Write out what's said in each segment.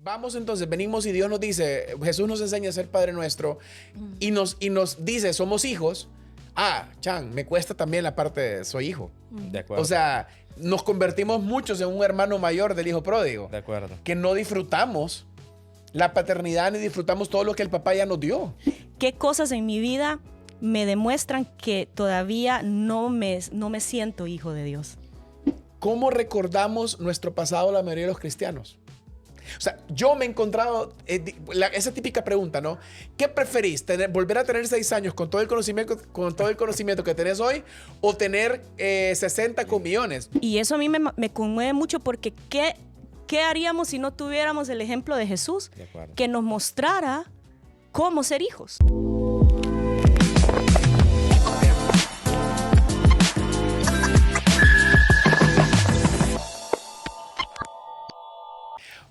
Vamos entonces, venimos y Dios nos dice, Jesús nos enseña a ser Padre Nuestro y nos dice, somos hijos. Chan, me cuesta también la parte de soy hijo. De acuerdo. O sea, nos convertimos muchos en un hermano mayor del hijo pródigo. De acuerdo. Que no disfrutamos la paternidad ni disfrutamos todo lo que el papá ya nos dio. ¿Qué cosas en mi vida me demuestran que todavía no me siento hijo de Dios? ¿Cómo recordamos nuestro pasado la mayoría de los cristianos? O sea, yo me he encontrado esa típica pregunta, ¿no? ¿Qué preferís? ¿Volver a tener 6 años con todo el conocimiento que tenés hoy o tener 60 con millones? Y eso a mí me conmueve mucho porque ¿qué haríamos si no tuviéramos el ejemplo de Jesús De acuerdo. que nos mostrara cómo ser hijos?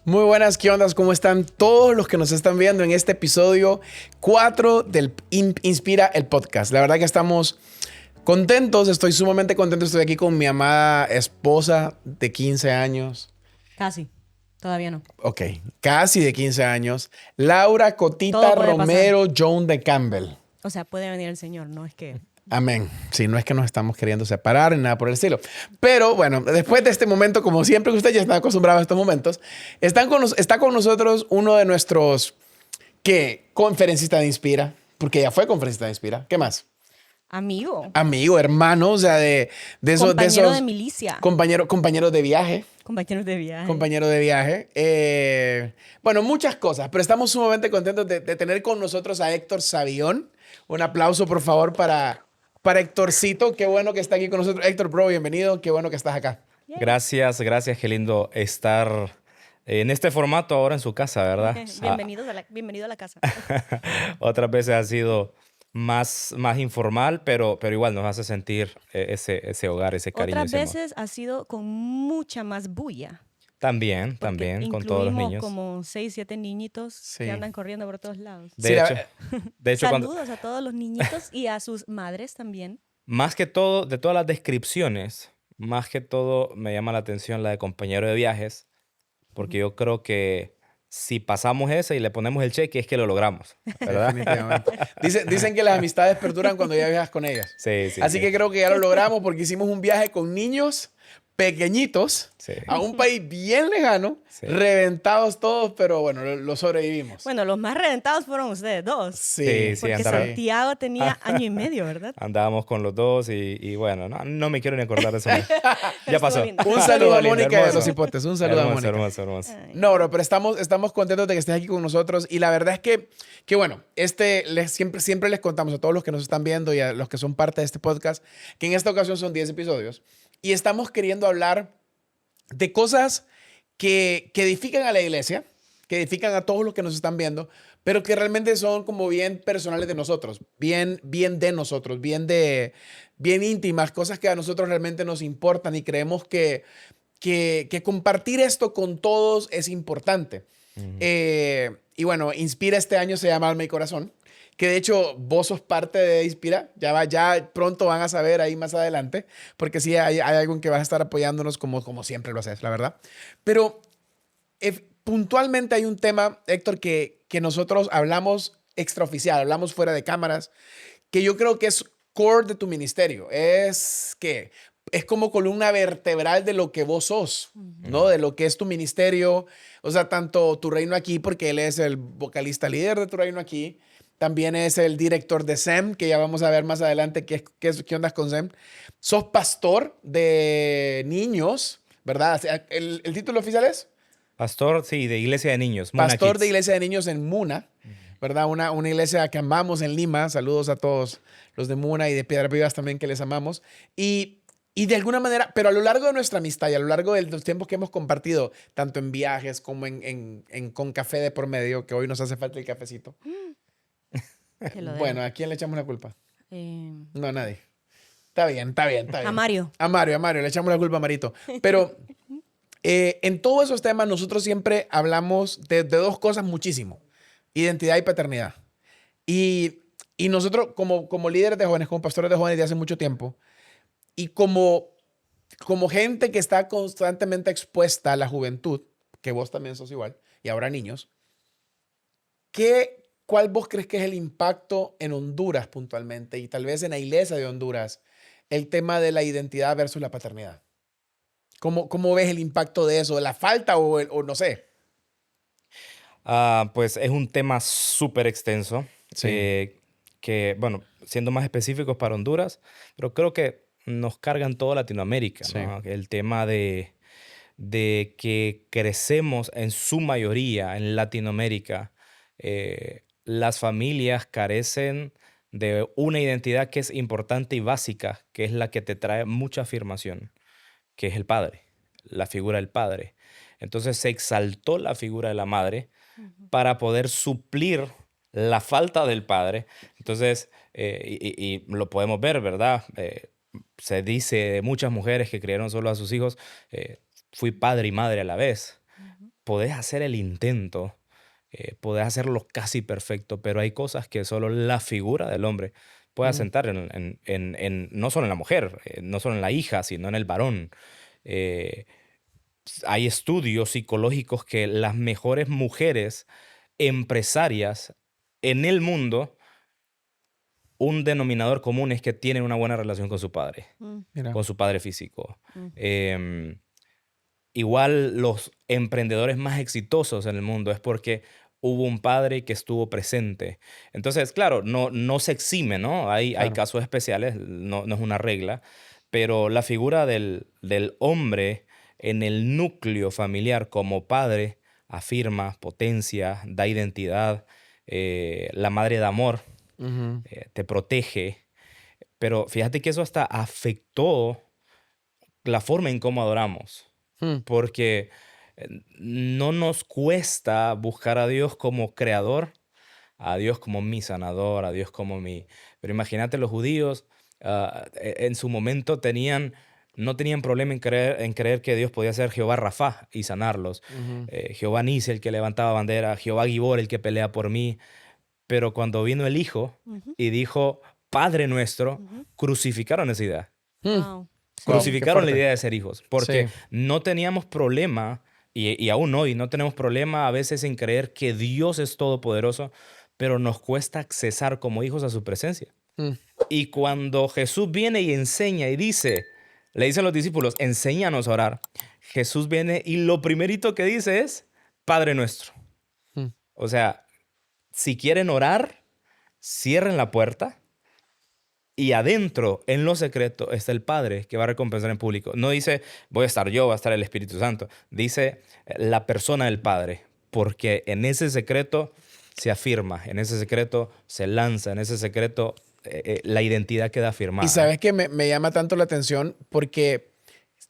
Muy buenas, ¿qué ondas? ¿Cómo están todos los que nos están viendo en este episodio 4 del Inspira el Podcast? La verdad que estamos contentos, estoy sumamente contento. Estoy aquí con mi amada esposa de 15 años. Casi, todavía no. Ok, casi de 15 años. Laura Cotita Todo puede Romero Joan de Campbell. O sea, puede venir el Señor, no es que... Amén. Sí, no es que nos estamos queriendo separar ni nada por el estilo. Pero bueno, después de este momento, como siempre que ustedes ya están acostumbrados a estos momentos, está con nosotros uno de nuestros, conferencista de Inspira, porque ya fue conferencista de Inspira. ¿Qué más? Amigo. Amigo, hermano, o sea, de esos... Compañero de milicia. Compañeros de viaje. Compañeros de viaje. Compañero de viaje. Bueno, muchas cosas, pero estamos sumamente contentos de tener con nosotros a Héctor Savión. Un aplauso, por favor, para Héctorcito. Qué bueno que está aquí con nosotros. Héctor, bro, bienvenido. Qué bueno que estás acá. Gracias. Qué lindo estar en este formato ahora en su casa, ¿verdad? Bienvenido a la casa. Otras veces ha sido más informal, pero igual nos hace sentir ese hogar, ese cariño. Otras ese amor. veces ha sido con mucha más bulla. También, Porque con todos los niños. incluimos como 6, 7 niñitos Sí. que andan corriendo por todos lados. Sí, De hecho, Saludos a todos los niñitos y a sus madres también. más que todo, de todas las descripciones, más que todo me llama la atención la de compañero de viajes, porque yo creo que si pasamos esa y le ponemos el cheque es que lo logramos, ¿verdad? Definitivamente. Dicen que las amistades perduran cuando ya viajas con ellas. Sí, Así que creo que ya lo logramos porque hicimos un viaje con niños pequeñitos Sí. a un país bien lejano, Sí. reventados todos, pero bueno, lo sobrevivimos. Bueno, los más reventados fueron ustedes dos. Sí, Sí, Porque andaron. Santiago tenía año y medio, ¿verdad? Andábamos con los dos y bueno, no me quiero ni acordar de eso. Ya Estuvo pasó. lindo. Un saludo a Lindo, Mónica de hermoso. Los Hipotes. Un saludo a Hermoso, Mónica. hermoso, hermoso. Ay. No, bro, pero estamos contentos de que estés aquí con nosotros y la verdad es que bueno, siempre les contamos a todos los que nos están viendo y a los que son parte de este podcast que en esta ocasión son 10 episodios y estamos queriendo hablar de cosas que edifican a la iglesia, que edifican a todos los que nos están viendo, pero que realmente son como bien personales de nosotros, bien de nosotros, bien íntimas, cosas que a nosotros realmente nos importan y creemos que compartir esto con todos es importante. Y bueno, Inspira este año se llama Alma y Corazón, que de hecho vos sos parte de Inspira, ya pronto van a saber ahí más adelante, porque sí hay algo que vas a estar apoyándonos como siempre lo haces, la verdad. Pero puntualmente hay un tema, Héctor, que nosotros hablamos extraoficial, hablamos fuera de cámaras, que yo creo que es core de tu ministerio. Es como columna vertebral de lo que vos sos, ¿no? De lo que es tu ministerio. O sea, tanto Tu Reino Aquí, porque él es el vocalista líder de Tu Reino Aquí. También es el director de SEM, que ya vamos a ver más adelante qué ondas con SEM. Sos pastor de niños, ¿verdad? ¿El título oficial es? Pastor, sí, de Iglesia de Niños. Muna Pastor Kids. de Iglesia de Niños en Muna, ¿verdad? Una iglesia que amamos en Lima. Saludos a todos los de Muna y de Piedras Vivas también que les amamos. Y de alguna manera, pero a lo largo de nuestra amistad y a lo largo de los tiempos que hemos compartido, tanto en viajes como con café de por medio, que hoy nos hace falta el cafecito. Que lo Bueno, ¿a quién le echamos la culpa? den. No, a nadie. Está bien. A Mario. A Mario, le echamos la culpa a Marito. Pero en todos esos temas nosotros siempre hablamos de dos cosas muchísimo. Identidad y paternidad. Y nosotros como líderes de jóvenes, como pastores de jóvenes de hace mucho tiempo, y como gente que está constantemente expuesta a la juventud, que vos también sos igual, y ahora niños. ¿Cuál vos crees que es el impacto en Honduras puntualmente y tal vez en la iglesia de Honduras, el tema de la identidad versus la paternidad? ¿Cómo ves el impacto de eso? ¿De la falta o no sé? Pues es un tema súper extenso, Sí. bueno, siendo más específicos para Honduras, pero creo que nos cargan toda Latinoamérica, Sí. ¿no? El tema de que crecemos en su mayoría en Latinoamérica, las familias carecen de una identidad que es importante y básica, que es la que te trae mucha afirmación, que es el padre, la figura del padre. Entonces se exaltó la figura de la madre Ujú. para poder suplir la falta del padre. Entonces, y lo podemos ver, ¿verdad? Se dice de muchas mujeres que criaron solo a sus hijos, fui padre y madre a la vez. Ujú. Podés hacer el intento, podés hacerlo casi perfecto, pero hay cosas que solo la figura del hombre puede Mm, asentar no solo en la mujer, no solo en la hija, sino en el varón. Eh, Hay estudios psicológicos que las mejores mujeres empresarias en el mundo, un denominador común es que tienen una buena relación Mm, mira. con su padre físico. mm, Em, Igual los emprendedores más exitosos en el mundo es porque hubo un padre que estuvo presente. Entonces, claro, no se exime, ¿no? Hay Claro. casos especiales, no es una regla, pero la figura del hombre en el núcleo familiar como padre afirma, potencia, da identidad, la madre da amor, Ujú. te protege. Pero fíjate que eso hasta afectó la forma en cómo adoramos, Mm, porque no nos cuesta buscar a Dios como creador, a Dios como mi sanador, a Dios como mi... Pero imagínate los judíos, en su momento no tenían problema en creer que Dios podía ser Jehová Rafá y sanarlos, ujú. Jehová Nisi, el que levantaba bandera, Jehová Gibor, el que pelea por mí. Pero cuando vino el Hijo ujú, y dijo, Padre nuestro, ujú. crucificaron esa idea. Mm, Wow. wow, Sí. qué Crucificaron la fuerte. idea de ser hijos, Sí. porque no teníamos problema, y aún hoy no tenemos problema a veces en creer que Dios es todopoderoso, pero nos cuesta accesar como hijos a su presencia. Mm, Y cuando Jesús viene y enseña y le dice a los discípulos, enséñanos a orar, Jesús viene y lo primerito que dice es, Padre nuestro. mm. O sea, si quieren orar, cierren la puerta y adentro, en lo secreto, está el Padre que va a recompensar en público. No dice, voy a estar yo, va a estar el Espíritu Santo. Dice la persona del Padre, porque en ese secreto se afirma, en ese secreto se lanza, en ese secreto la identidad queda Y afirmada. sabes que me llama tanto la atención porque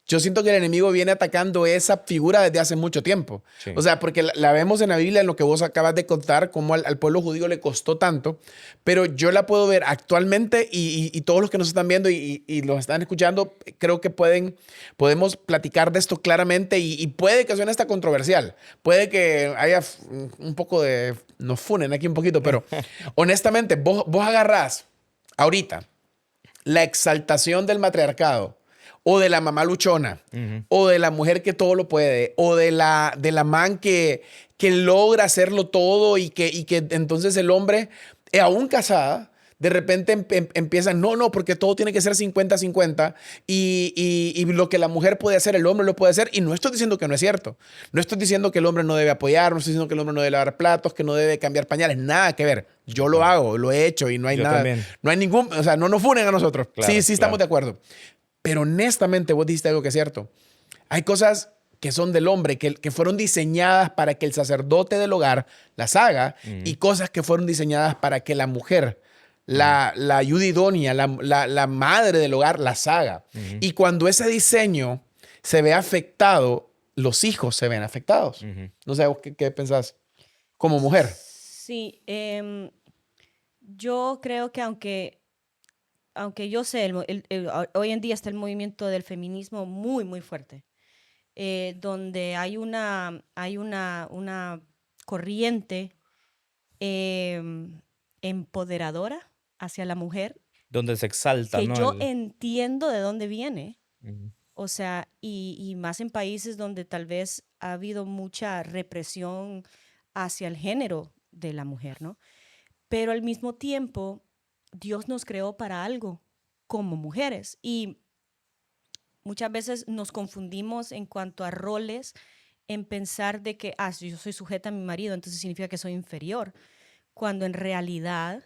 yo siento que el enemigo viene atacando esa figura desde hace mucho tiempo. O Sí. sea, porque la vemos en la Biblia, en lo que vos acabas de contar, cómo al pueblo judío le costó tanto, pero yo la puedo ver actualmente y todos los que nos están viendo y los están escuchando, creo que podemos platicar de esto claramente y puede que suene hasta controversial, puede que haya un poco de, nos funen aquí un poquito, pero honestamente, vos agarrás ahorita la exaltación del matriarcado o de la mamá luchona Ujú. o de la mujer que todo lo puede o de la man que logra hacerlo todo y que entonces el hombre, aún casada, de repente empieza, no, porque todo tiene que ser 50-50 y lo que la mujer puede hacer, el hombre lo puede hacer. Y no estoy diciendo que no es cierto. No estoy diciendo que el hombre no debe apoyar, no estoy diciendo que el hombre no debe lavar platos, que no debe cambiar pañales, nada que ver. Yo lo Claro. hago, lo he hecho y no hay Yo nada, también. no hay ningún, o sea, no nos funen a nosotros. Sí, Claro, sí estamos claro. de acuerdo. Pero honestamente vos dijiste algo que es cierto. Hay cosas que son del hombre, que fueron diseñadas para que el sacerdote del hogar las haga y Ujú, cosas que fueron diseñadas para que la mujer, ujú, la ayuda idónea, la madre del hogar las haga. ujú, Y cuando ese diseño se ve afectado, los hijos se ven afectados. ujú. No sé, ¿vos qué pensás como mujer? Sí, yo creo que aunque yo sé, hoy en día está el movimiento del feminismo muy, muy fuerte, donde hay una corriente empoderadora hacia la mujer Donde se exalta, que ¿no? yo entiendo de dónde viene, Ujú, O sea, y más en países donde tal vez ha habido mucha represión hacia el género de la mujer, ¿no? Pero al mismo tiempo, Dios nos creó para algo como mujeres y muchas veces nos confundimos en cuanto a roles en pensar de que, si yo soy sujeta a mi marido, entonces significa que soy inferior, cuando en realidad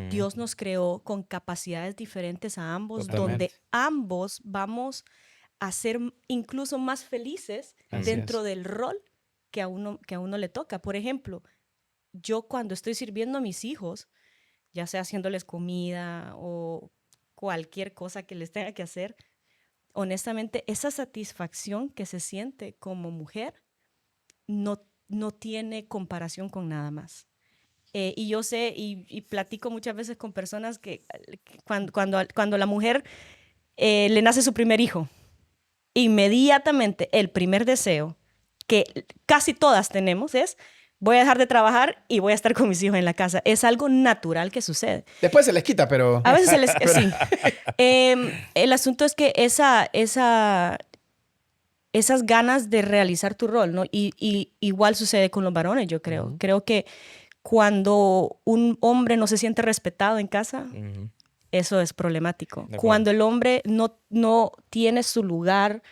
Dios nos creó con capacidades diferentes a ambos, Totalmente. donde ambos vamos a ser incluso más felices Así dentro es. del rol que a uno le toca. Por ejemplo, yo cuando estoy sirviendo a mis hijos, ya sea haciéndoles comida o cualquier cosa que les tenga que hacer, honestamente, esa satisfacción que se siente como mujer no tiene comparación con nada más. Y yo sé y platico muchas veces con personas que cuando la mujer le nace su primer hijo, inmediatamente el primer deseo que casi todas tenemos es: voy a dejar de trabajar y voy a estar con mis hijos en la casa. Es algo natural que sucede. Después se les quita, pero... A veces se les... sí. El asunto es que esas ganas de realizar tu rol, ¿no? Y igual sucede con los varones, yo creo. Ujú. Creo que cuando un hombre no se siente respetado en casa, Ujú. eso es problemático. De acuerdo. Cuando el hombre no tiene su lugar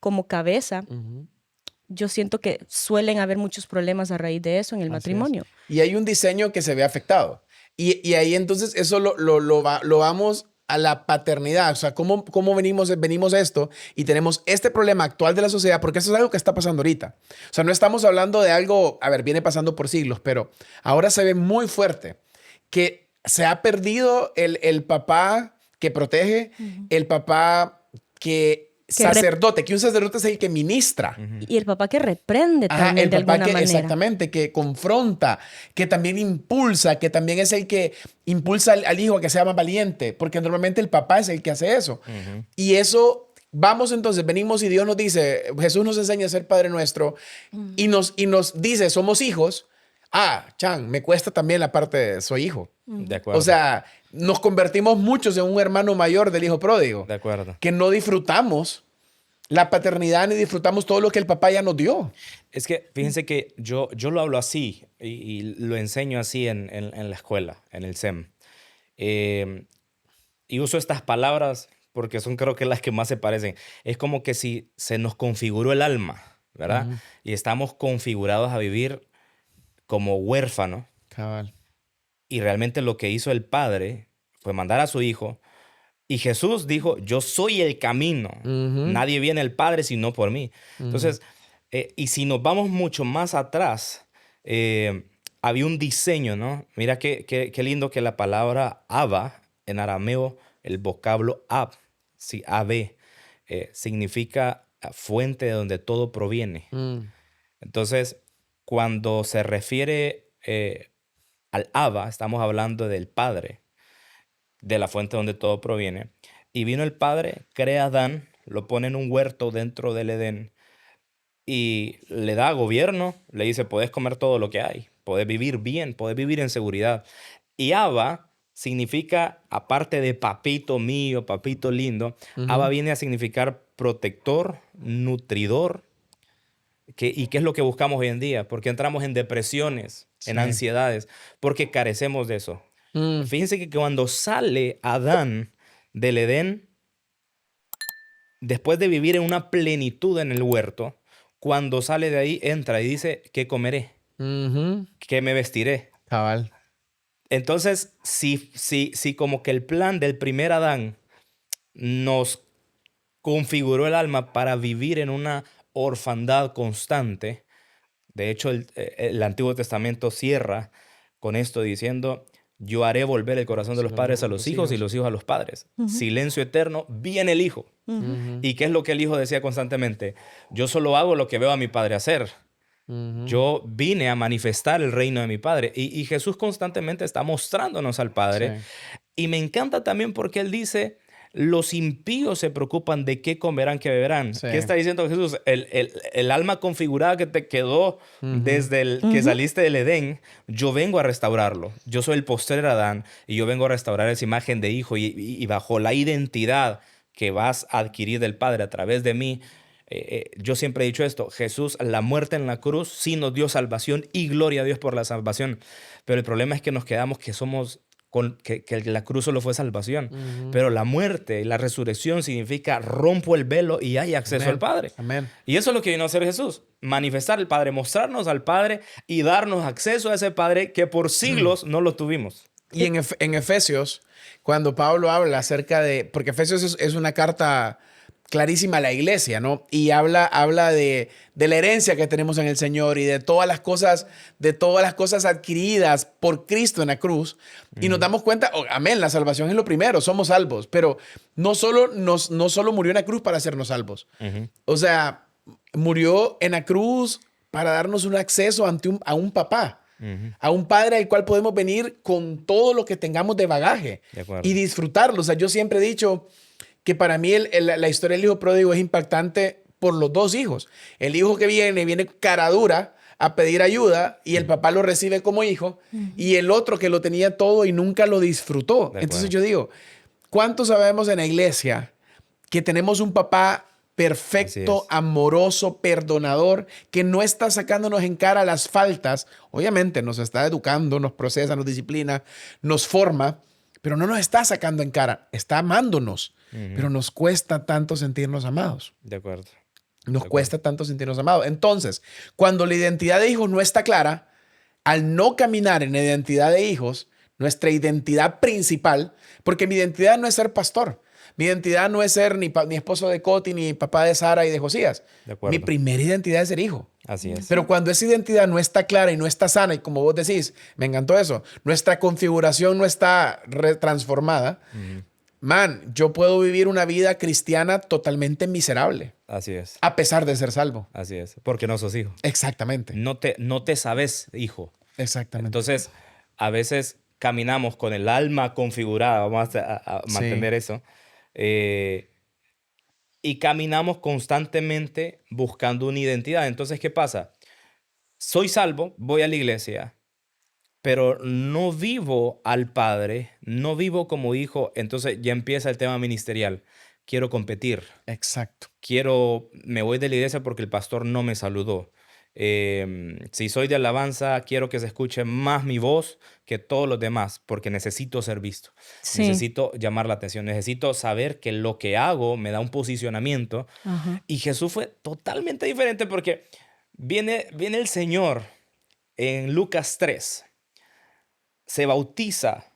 como cabeza, Ujú. yo siento que suelen haber muchos problemas a raíz de eso en el Así es. matrimonio. Y hay un diseño que se ve afectado. Y ahí entonces eso lo vamos a la paternidad. O sea, ¿cómo venimos a esto y tenemos este problema actual de la sociedad? Porque eso es algo que está pasando ahorita. O sea, no estamos hablando de algo, a ver, viene pasando por siglos, pero ahora se ve muy fuerte que se ha perdido el papá que protege, el papá que sacerdote, que un sacerdote es el que ministra. Y el papá que reprende Ajá, también el de papá alguna que manera. exactamente, que confronta, que también impulsa, que también es el que impulsa al hijo a que sea más valiente, porque normalmente el papá es el que hace eso. Ujú. Y eso, vamos entonces, venimos y Dios nos dice, Jesús nos enseña a ser Padre Nuestro y nos dice, somos hijos. Chan, me cuesta también la parte de soy hijo. De acuerdo. O sea, nos convertimos muchos en un hermano mayor del hijo pródigo, de acuerdo. que no disfrutamos la paternidad ni disfrutamos todo lo que el papá ya nos dio. Es que fíjense que yo lo hablo así y lo enseño así en la escuela, en el SEM. Y uso estas palabras porque son creo que las que más se parecen. Es como que si se nos configuró el alma, ¿verdad? Ujú. Y estamos configurados a vivir como huérfanos. Cabal. Y realmente lo que hizo el Padre fue mandar a su Hijo. Y Jesús dijo, yo soy el camino. Ujú. Nadie viene al Padre sino por mí. Ujú. Entonces, y si nos vamos mucho más atrás, había un diseño, ¿no? Mira qué lindo que la palabra Abba, en arameo, el vocablo Ab, sí, Ab, significa fuente de donde todo proviene. Entonces, cuando se refiere al Abba, estamos hablando del Padre, de la fuente donde todo proviene. Y vino el Padre, crea a Adán, lo pone en un huerto dentro del Edén y le da gobierno, le dice, puedes comer todo lo que hay, puedes vivir bien, puedes vivir en seguridad. Y Abba significa, aparte de papito mío, papito lindo, Abba viene a significar protector, nutridor. ¿Y qué es lo que buscamos hoy en día? Porque entramos en depresiones, en Sí. ansiedades, porque carecemos de eso. Mm. Fíjense que cuando sale Adán del Edén, después de vivir en una plenitud en el huerto, cuando sale de ahí, entra y dice, ¿qué comeré? Ujú. ¿Qué me vestiré? Cabal. Entonces, si como que el plan del primer Adán nos configuró el alma para vivir en una orfandad constante, de hecho el Antiguo Testamento cierra con esto diciendo, yo haré volver el corazón de los padres a los hijos y los hijos a los padres. Silencio eterno, viene el hijo. Ujú. ¿Y qué es lo que el hijo decía constantemente? Yo solo hago lo que veo a mi padre hacer. Ujú. Yo vine a manifestar el reino de mi padre. Y Jesús constantemente está mostrándonos al Padre. Sí. Y me encanta también porque él dice, los impíos se preocupan de qué comerán, qué beberán. Sí. ¿Qué está diciendo Jesús? El alma configurada que te quedó desde el que saliste del Edén, yo vengo a restaurarlo. Yo soy el postrer Adán y yo vengo a restaurar esa imagen de hijo y bajo la identidad que vas a adquirir del Padre a través de mí. Yo siempre he dicho esto, Jesús, la muerte en la cruz sí nos dio salvación y gloria a Dios por la salvación. Pero el problema es que nos quedamos que somos, que la cruz solo fue salvación. Pero la muerte y la resurrección significa rompo el velo y hay acceso Amén. al Padre. Amén. Y eso es lo que vino a hacer Jesús, manifestar al Padre, mostrarnos al Padre y darnos acceso a ese Padre que por siglos no lo tuvimos. Y en Efesios, cuando Pablo habla acerca de, porque Efesios es una carta clarísima a la iglesia, ¿no? Y habla de la herencia que tenemos en el Señor y de todas las cosas adquiridas por Cristo en la cruz. Y nos damos cuenta, amén, la salvación es lo primero, somos salvos, pero no solo murió en la cruz para hacernos salvos. O sea, murió en la cruz para darnos un acceso a un papá. A un padre al cual podemos venir con todo lo que tengamos de bagaje y disfrutarlo. O sea, yo siempre he dicho que para mí la historia del hijo pródigo es impactante por los dos hijos. El hijo que viene cara dura a pedir ayuda y el papá lo recibe como hijo, y el otro que lo tenía todo y nunca lo disfrutó. Entonces yo digo, ¿cuántos sabemos en la iglesia que tenemos un papá perfecto, amoroso, perdonador, que no está sacándonos en cara las faltas? Obviamente nos está educando, nos procesa, nos disciplina, nos forma, pero no nos está sacando en cara, está amándonos. Pero nos cuesta tanto sentirnos amados. De acuerdo. Nos cuesta tanto sentirnos amados. Entonces, cuando la identidad de hijos no está clara, al no caminar en la identidad de hijos, nuestra identidad principal, porque mi identidad no es ser pastor, mi identidad no es ser ni esposo de Coti, ni papá de Sara y de Josías. Mi primera identidad es ser hijo. Así es. Pero cuando esa identidad no está clara y no está sana, y como vos decís, me encantó eso, nuestra configuración no está transformada, yo puedo vivir una vida cristiana totalmente miserable. Así es. A pesar de ser salvo. Así es. Porque no sos hijo. Exactamente. No te sabes hijo. Exactamente. Entonces, a veces caminamos con el alma configurada, vamos a mantener eso, y caminamos constantemente buscando una identidad. Entonces, ¿qué pasa? Soy salvo, voy a la iglesia, pero no vivo al Padre, no vivo como hijo. Entonces ya empieza el tema ministerial. Quiero competir. Exacto. Me voy de la iglesia porque el pastor no me saludó. Si soy de alabanza, quiero que se escuche más mi voz que todos los demás, porque necesito ser visto. Sí. Necesito llamar la atención. Necesito saber que lo que hago me da un posicionamiento. Y Jesús fue totalmente diferente, porque viene el Señor en Lucas 3. Se bautiza.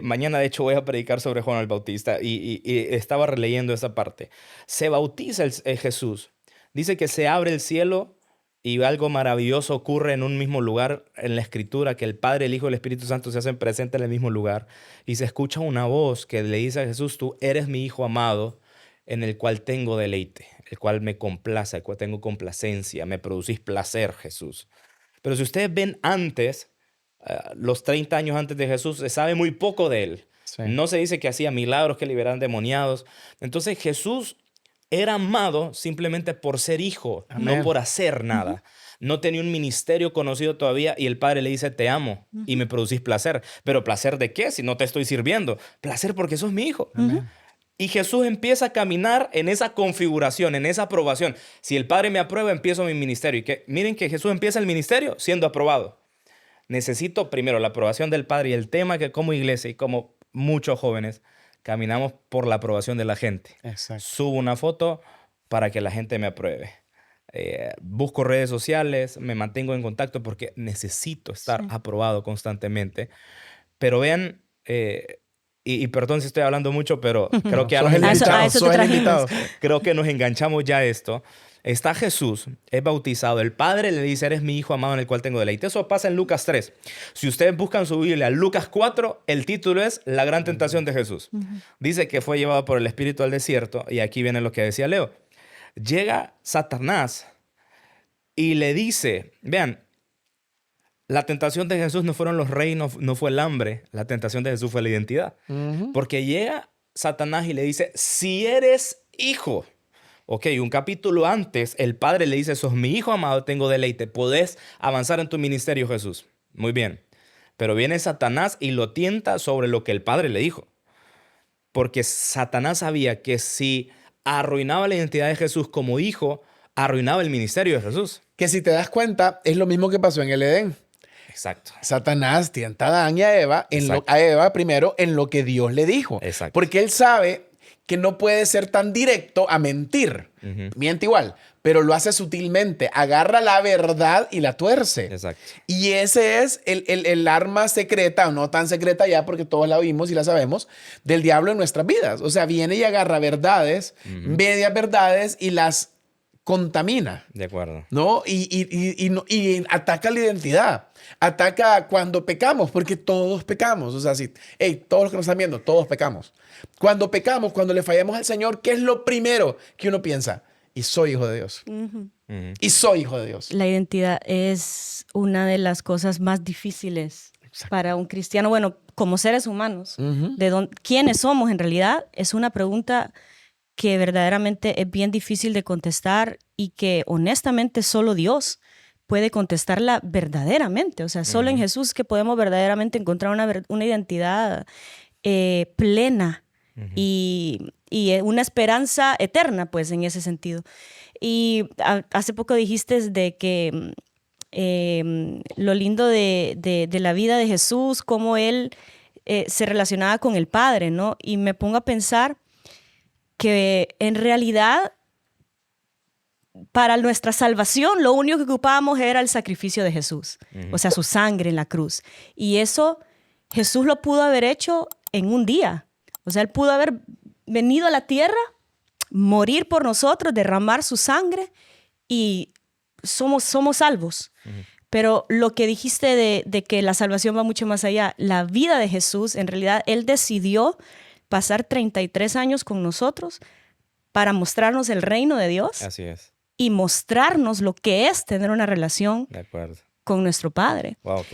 Mañana, de hecho, voy a predicar sobre Juan el Bautista y estaba releyendo esa parte. Se bautiza Jesús. Dice que se abre el cielo y algo maravilloso ocurre en un mismo lugar en la Escritura, que el Padre, el Hijo y el Espíritu Santo se hacen presentes en el mismo lugar. Y se escucha una voz que le dice a Jesús: tú eres mi Hijo amado, en el cual tengo deleite, el cual me complace, el cual tengo complacencia, me producís placer, Jesús. Pero si ustedes ven antes, los 30 años antes de Jesús, se sabe muy poco de él. Sí. No se dice que hacía milagros, que liberaban demoniados. Entonces Jesús era amado simplemente por ser hijo, Amén. No por hacer nada. No tenía un ministerio conocido todavía y el Padre le dice: te amo y me producís placer. ¿Pero placer de qué si no te estoy sirviendo? Placer porque sos mi hijo. Y Jesús empieza a caminar en esa configuración, en esa aprobación. Si el Padre me aprueba, empiezo mi ministerio. Y miren que Jesús empieza el ministerio siendo aprobado. Necesito primero la aprobación del Padre, y el tema que como iglesia y como muchos jóvenes caminamos por la aprobación de la gente. Exacto. Subo una foto para que la gente me apruebe. Busco redes sociales, me mantengo en contacto porque necesito estar aprobado constantemente. Pero vean, y perdón si estoy hablando mucho, pero creo que creo que nos enganchamos ya a esto. Está Jesús, es bautizado, el Padre le dice: eres mi Hijo amado en el cual tengo deleite. Eso pasa en Lucas 3. Si ustedes buscan su Biblia, Lucas 4, el título es La gran tentación de Jesús. Dice que fue llevado por el Espíritu al desierto, y aquí viene lo que decía Leo. Llega Satanás y le dice, vean, la tentación de Jesús no fueron los reinos, no fue el hambre, la tentación de Jesús fue la identidad. Porque llega Satanás y le dice: si eres hijo. Ok, un capítulo antes, el Padre le dice: sos mi Hijo amado, tengo deleite. Podés avanzar en tu ministerio, Jesús. Muy bien. Pero viene Satanás y lo tienta sobre lo que el Padre le dijo. porque Satanás sabía que si arruinaba la identidad de Jesús como hijo, arruinaba el ministerio de Jesús. Que si te das cuenta, es lo mismo que pasó en el Edén. Exacto. Satanás tienta a Adán y a Eva, a Eva primero en lo que Dios le dijo. Exacto. Porque él sabe que no puede ser tan directo a mentir. Miente igual, pero lo hace sutilmente. Agarra la verdad y la tuerce. Exacto. Y ese es el arma secreta, o no tan secreta ya porque todos la vimos y la sabemos, del diablo en nuestras vidas. O sea, viene y agarra verdades, medias verdades y las contamina. De acuerdo. ¿No? Y ataca la identidad. Ataca cuando pecamos, porque todos pecamos. O sea, si, hey, todos los que nos están viendo, todos pecamos. Cuando pecamos, cuando le fallamos al Señor, ¿qué es lo primero que uno piensa? Y soy hijo de Dios. Y soy hijo de Dios. La identidad es una de las cosas más difíciles para un cristiano. Bueno, como seres humanos, ¿quiénes somos en realidad? Es una pregunta que verdaderamente es bien difícil de contestar y que honestamente solo Dios puede contestarla verdaderamente. O sea, solo en Jesús que podemos verdaderamente encontrar una identidad plena y una esperanza eterna, pues, en ese sentido. Y hace poco dijiste de que lo lindo de la vida de Jesús, cómo él se relacionaba con el Padre, ¿no? Y me pongo a pensar que en realidad para nuestra salvación lo único que ocupábamos era el sacrificio de Jesús, o sea, su sangre en la cruz. Y eso Jesús lo pudo haber hecho en un día. O sea, él pudo haber venido a la tierra, morir por nosotros, derramar su sangre y somos salvos. Pero lo que dijiste de que la salvación va mucho más allá, la vida de Jesús, en realidad, él decidió pasar 33 años con nosotros para mostrarnos el reino de Dios. Así es. Y mostrarnos lo que es tener una relación con nuestro Padre. Wow,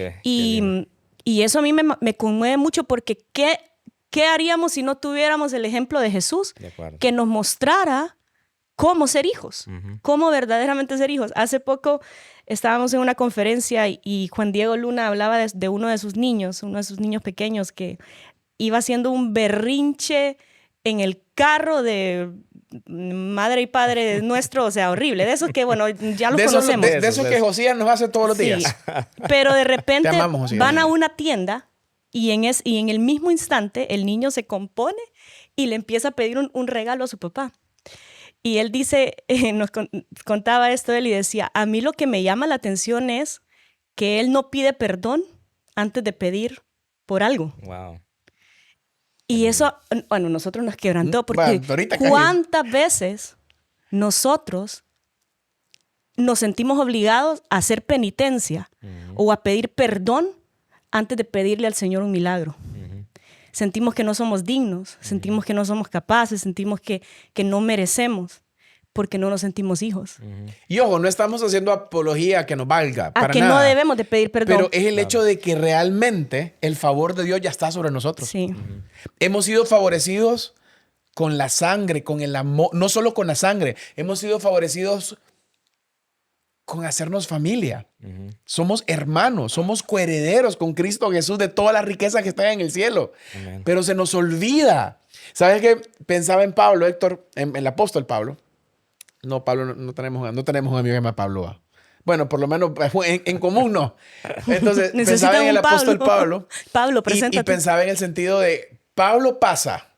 y eso a mí me conmueve mucho porque ¿qué haríamos si no tuviéramos el ejemplo de Jesús que nos mostrara cómo ser hijos? Cómo verdaderamente ser hijos. Hace poco estábamos en una conferencia y Juan Diego Luna hablaba de uno de sus niños pequeños que iba haciendo un berrinche en el carro de madre y padre nuestro, o sea, horrible. De esos que, bueno, ya los conocemos. De esos que Josías nos hace todos los días. Pero de repente amamos, van a una tienda y en el mismo instante el niño se compone y le empieza a pedir un regalo a su papá. Y él dice, nos contaba esto él y decía, a mí lo que me llama la atención es que él no pide perdón antes de pedir por algo. Wow. Y eso, bueno, nosotros nos quebrantó porque ¿cuántas veces nosotros nos sentimos obligados a hacer penitencia o a pedir perdón antes de pedirle al Señor un milagro? Sentimos que no somos dignos, sentimos que no somos capaces, sentimos que no merecemos porque no nos sentimos hijos. Y ojo, no estamos haciendo apología que nos valga. A que no debemos de pedir perdón. Pero es el hecho de que realmente el favor de Dios ya está sobre nosotros. Sí. Hemos sido favorecidos con la sangre, con el amor, no solo con la sangre, hemos sido favorecidos con hacernos familia. Somos hermanos, somos coherederos con Cristo Jesús de todas las riquezas que están en el cielo. Amen. Pero se nos olvida. ¿Sabes qué? Pensaba en Pablo, Héctor, en el apóstol Pablo. No, Pablo, no tenemos un amigo que se llama Pablo. Bueno, por lo menos en común no. Entonces, pensaba en el apóstol Pablo. Pablo, preséntate. Y pensaba en el sentido de, Pablo pasa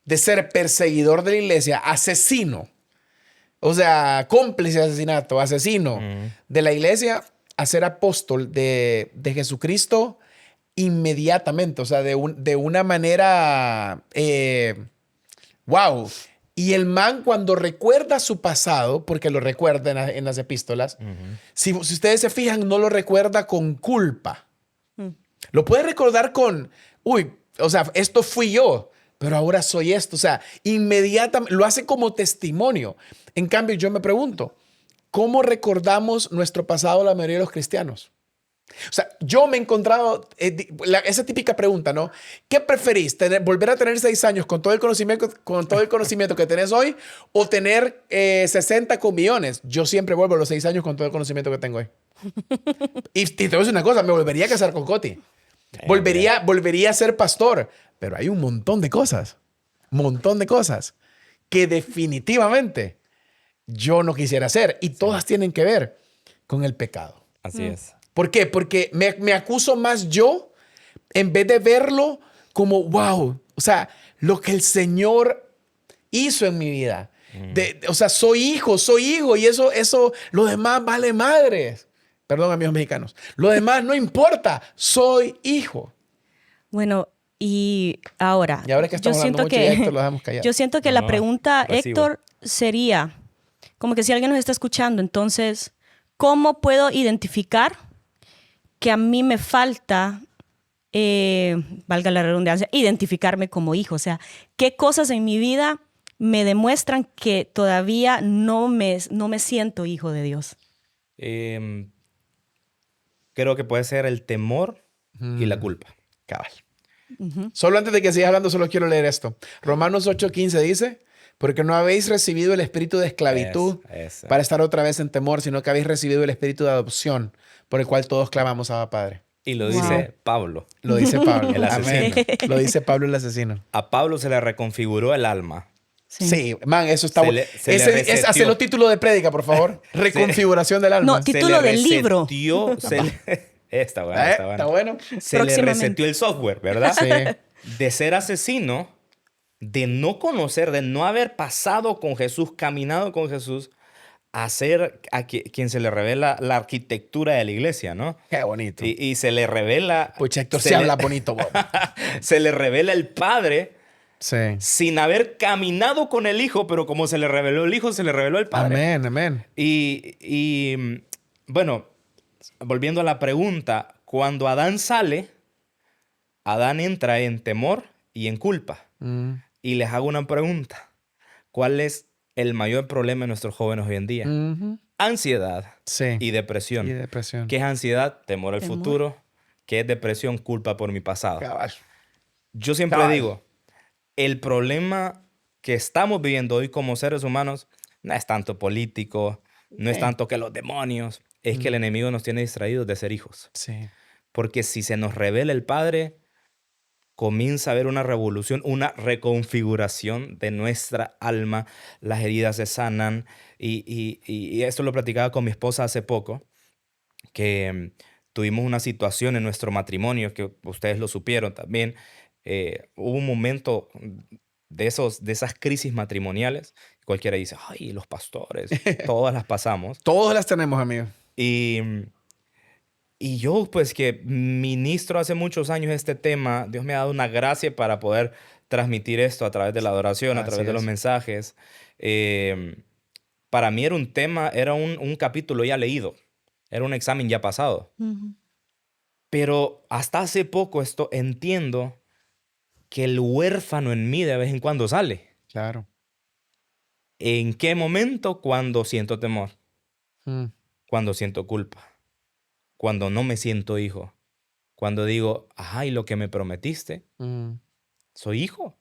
de ser perseguidor de la iglesia, asesino, o sea, cómplice de asesinato, asesino de la iglesia, a ser apóstol de Jesucristo inmediatamente. O sea, de una manera, wow. Y el man, cuando recuerda su pasado, porque lo recuerda en las epístolas, si ustedes se fijan, no lo recuerda con culpa. Lo puede recordar con, o sea, esto fui yo, pero ahora soy esto. O sea, inmediatamente lo hace como testimonio. En cambio, yo me pregunto, ¿cómo recordamos nuestro pasado la mayoría de los cristianos? O sea, yo me he encontrado esa típica pregunta, ¿no? ¿Qué preferís? ¿Volver a tener 6 años con todo el conocimiento que tenés hoy o tener 60 con millones? Yo siempre vuelvo a los 6 años con todo el conocimiento que tengo hoy. Y te voy a decir una cosa, me volvería a casar con Coti. Volvería a ser pastor. Pero hay un montón de cosas. montón de cosas que definitivamente yo no quisiera hacer. Y todas tienen que ver con el pecado. Así es. ¿Por qué? Porque me acuso más yo en vez de verlo como, wow, o sea, lo que el Señor hizo en mi vida. O sea, soy hijo y eso, lo demás vale madres. Perdón, amigos mexicanos. Lo demás no importa, soy hijo. Bueno, y ahora que estamos hablando mucho y a Héctor lo dejamos callado. yo siento que la pregunta, recibo. Héctor, sería como que si alguien nos está escuchando, entonces, ¿cómo puedo identificar que a mí me falta, valga la redundancia, identificarme como hijo? O sea, ¿qué cosas en mi vida me demuestran que todavía no me siento hijo de Dios? Creo que puede ser el temor y la culpa. Cabal. Solo antes de que sigas hablando, solo quiero leer esto. Romanos 8:15 dice, porque no habéis recibido el espíritu de esclavitud Eso. para estar otra vez en temor, sino que habéis recibido el espíritu de adopción, por el cual todos clamamos a Padre. Y lo dice Pablo. Lo dice Pablo. El asesino. Amén. Lo dice Pablo el asesino. A Pablo se le reconfiguró el alma. Sí, man, eso está bueno. Se le reseteó. Hacelo título de prédica, por favor. Reconfiguración del alma. No, título del libro. Está bueno, está bueno. Está bueno. Se le reseteó el software, ¿verdad? Sí. De ser asesino, de no conocer, de no haber pasado con Jesús, caminado con Jesús, a ser a quien se le revela la arquitectura de la iglesia, ¿no? Qué bonito. Y se le revela... Pues Héctor se habla bonito, Bob. Se le revela el Padre Sí. sin haber caminado con el Hijo, pero como se le reveló el Hijo, se le reveló el Padre. Amén, amén. Y bueno, volviendo a la pregunta, cuando Adán sale, Adán entra en temor y en culpa. Y les hago una pregunta. ¿Cuál es el mayor problema de nuestros jóvenes hoy en día? Ansiedad y depresión. Y depresión. ¿Qué es ansiedad? Temor al Temor. futuro. ¿Qué es depresión? Culpa por mi pasado. Cabal. Yo siempre digo, el problema que estamos viviendo hoy como seres humanos no es tanto político, no es tanto que los demonios, es que el enemigo nos tiene distraídos de ser hijos. Sí. Porque si se nos revela el Padre, comienza a haber una revolución, una reconfiguración de nuestra alma. Las heridas se sanan. Y esto lo platicaba con mi esposa hace poco, que tuvimos una situación en nuestro matrimonio, que ustedes lo supieron también. Hubo un momento de esas crisis matrimoniales. Cualquiera dice, ay, los pastores, todas las pasamos. Todos las tenemos, amigos. Y yo, pues, que ministro hace muchos años este tema, Dios me ha dado una gracia para poder transmitir esto a través de la adoración, a través de los mensajes. Para mí era un tema, era un capítulo ya leído. Era un examen ya pasado. Pero hasta hace poco entiendo que el huérfano en mí de vez en cuando sale. Claro. ¿En qué momento? Cuando siento temor. Cuando siento culpa. Cuando no me siento hijo. Cuando digo, ay, lo que me prometiste, soy hijo.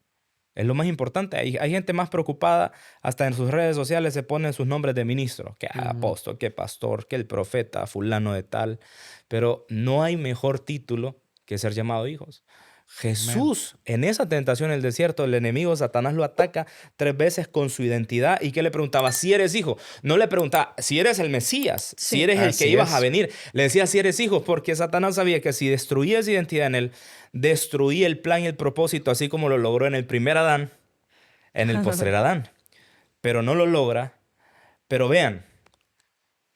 Es lo más importante. Hay gente más preocupada, hasta en sus redes sociales se ponen sus nombres de ministro, que apóstol, que pastor, que el profeta, fulano de tal. Pero no hay mejor título que ser llamado hijos. Jesús, en esa tentación en el desierto, el enemigo Satanás lo ataca 3 veces con su identidad. ¿Y qué le preguntaba? Si eres hijo. No le preguntaba si eres el Mesías, si eres el que ibas a venir. Le decía si eres hijo, porque Satanás sabía que si destruía esa identidad en él, destruía el plan y el propósito, así como lo logró en el primer Adán, en el postrer Adán. Pero no lo logra. Pero vean,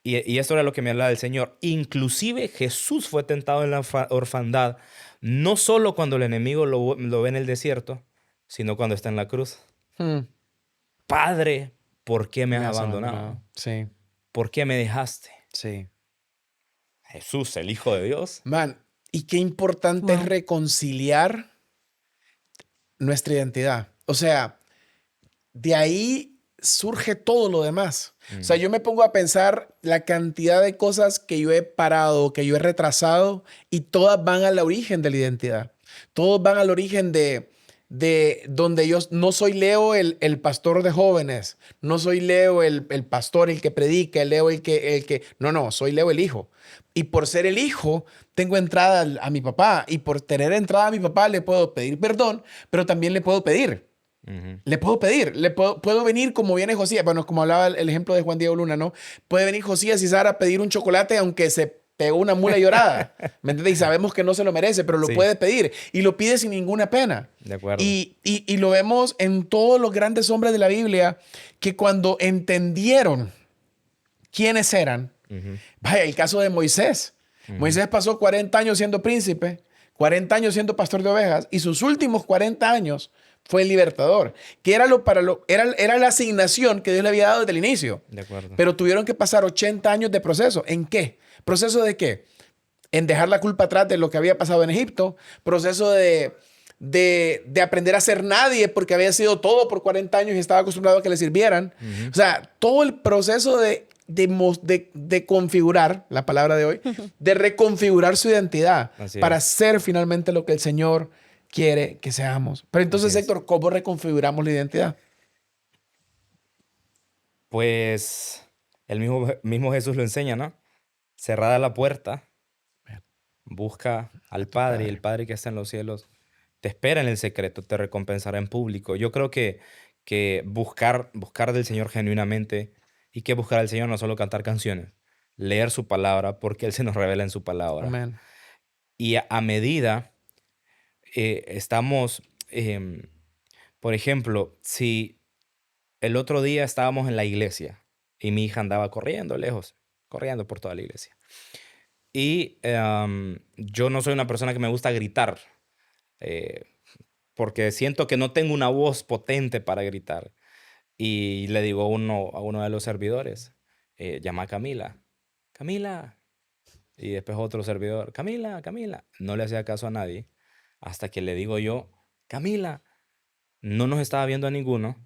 y esto era lo que me hablaba el Señor. Inclusive Jesús fue tentado en la orfandad, no solo cuando el enemigo lo ve en el desierto, sino cuando está en la cruz. Padre, ¿por qué me has abandonado? Sí. ¿Por qué me dejaste? Sí. Jesús, el Hijo de Dios. Man, y qué importante es reconciliar nuestra identidad. O sea, de ahí surge todo lo demás. O sea, yo me pongo a pensar la cantidad de cosas que yo he parado, que yo he retrasado, y todas van al origen de la identidad. Todos van al origen de donde yo no soy Leo el pastor de jóvenes, no soy Leo el pastor, el que predica, Leo el que... No, soy Leo el hijo. Y por ser el hijo, tengo entrada a mi papá. Y por tener entrada a mi papá, le puedo pedir perdón, pero también le puedo pedir. Le puedo pedir, puedo venir como viene Josías. Bueno, como hablaba el ejemplo de Juan Diego Luna, ¿no? Puede venir Josías y Sara a pedir un chocolate aunque se pegó una mula llorada. ¿Me entiendes? Y sabemos que no se lo merece, pero lo Sí. puede pedir. Y lo pide sin ninguna pena. De acuerdo. Y lo vemos en todos los grandes hombres de la Biblia que cuando entendieron quiénes eran, vaya, el caso de Moisés. Moisés pasó 40 años siendo príncipe, 40 años siendo pastor de ovejas y sus últimos 40 años fue el libertador, que era era la asignación que Dios le había dado desde el inicio. De acuerdo. Pero tuvieron que pasar 80 años de proceso. ¿En qué? ¿Proceso de qué? En dejar la culpa atrás de lo que había pasado en Egipto. Proceso de aprender a ser nadie porque había sido todo por 40 años y estaba acostumbrado a que le sirvieran. O sea, todo el proceso de configurar, la palabra de hoy, de reconfigurar su identidad Así para es. ser finalmente lo que el Señor quiere que seamos. Pero entonces, Así es. Héctor, ¿cómo reconfiguramos la identidad? Pues el mismo Jesús lo enseña, ¿no? Cerrada la puerta, busca al Padre y el Padre que está en los cielos te espera en el secreto, te recompensará en público. Yo creo que buscar del Señor genuinamente y que buscar al Señor no solo cantar canciones, leer su palabra porque Él se nos revela en su palabra. Amén. Y a medida estamos, por ejemplo, si el otro día estábamos en la iglesia y mi hija andaba corriendo lejos, corriendo por toda la iglesia. Y yo no soy una persona que me gusta gritar, porque siento que no tengo una voz potente para gritar. Y le digo a uno de los servidores, llama a Camila. Camila. Y después otro servidor, Camila, Camila. No le hacía caso a nadie hasta que le digo yo, Camila. No nos estaba viendo a ninguno.